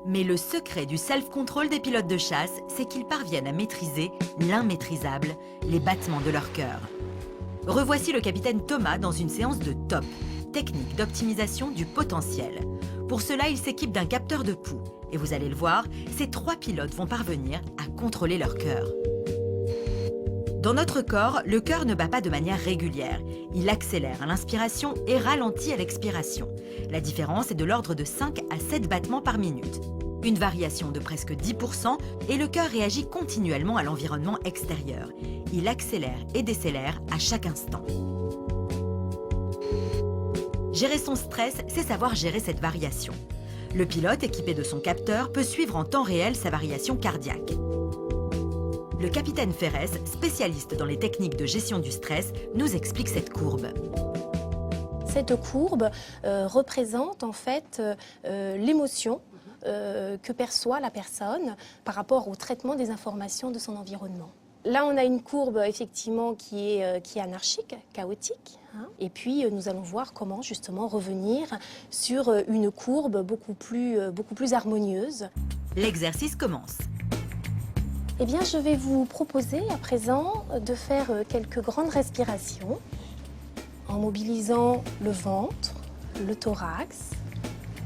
Mais le secret du self-control des pilotes de chasse, c'est qu'ils parviennent à maîtriser l'immaîtrisable, les battements de leur cœur. Revoici le capitaine Thomas dans une séance de TOP, technique d'optimisation du potentiel. Pour cela, il s'équipe d'un capteur de pouls. Et vous allez le voir, ces 3 pilotes vont parvenir à contrôler leur cœur. Dans notre corps, le cœur ne bat pas de manière régulière. Il accélère à l'inspiration et ralentit à l'expiration. La différence est de l'ordre de 5 à 7 battements par minute. Une variation de presque 10% et le cœur réagit continuellement à l'environnement extérieur. Il accélère et décélère à chaque instant. Gérer son stress, c'est savoir gérer cette variation. Le pilote, équipé de son capteur, peut suivre en temps réel sa variation cardiaque. Le capitaine Ferres, spécialiste dans les techniques de gestion du stress, nous explique cette courbe. Cette courbe représente en fait l'émotion que perçoit la personne par rapport au traitement des informations de son environnement. Là, on a une courbe effectivement qui est anarchique, chaotique. Et puis, nous allons voir comment justement revenir sur une courbe beaucoup plus harmonieuse. L'exercice commence. Eh bien, je vais vous proposer à présent de faire quelques grandes respirations en mobilisant le ventre, le thorax,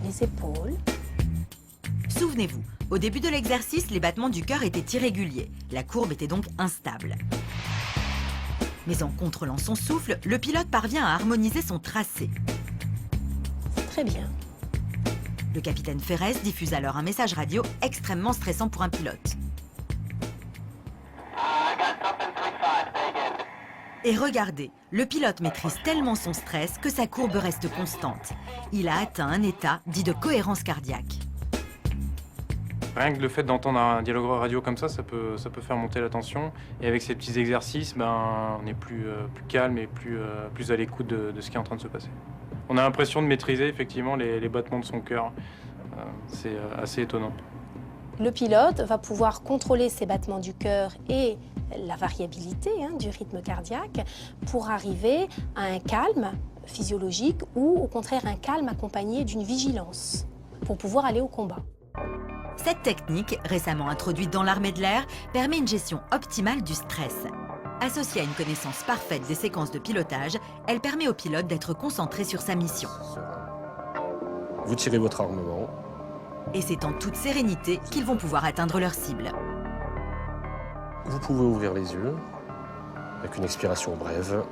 les épaules. Souvenez-vous, au début de l'exercice, les battements du cœur étaient irréguliers. La courbe était donc instable. Mais en contrôlant son souffle, le pilote parvient à harmoniser son tracé. Très bien. Le capitaine Ferres diffuse alors un message radio extrêmement stressant pour un pilote. Et regardez, le pilote maîtrise tellement son stress que sa courbe reste constante. Il a atteint un état dit de cohérence cardiaque. Rien que le fait d'entendre un dialogue radio comme ça peut faire monter la tension. Et avec ces petits exercices, on est plus calme et plus à l'écoute de ce qui est en train de se passer. On a l'impression de maîtriser effectivement les battements de son cœur. C'est assez étonnant. Le pilote va pouvoir contrôler ses battements du cœur et la variabilité du rythme cardiaque pour arriver à un calme physiologique ou au contraire un calme accompagné d'une vigilance pour pouvoir aller au combat. Cette technique, récemment introduite dans l'armée de l'air, permet une gestion optimale du stress. Associée à une connaissance parfaite des séquences de pilotage, elle permet au pilote d'être concentré sur sa mission. Vous tirez votre armement. Et c'est en toute sérénité qu'ils vont pouvoir atteindre leur cible. Vous pouvez ouvrir les yeux avec une expiration brève.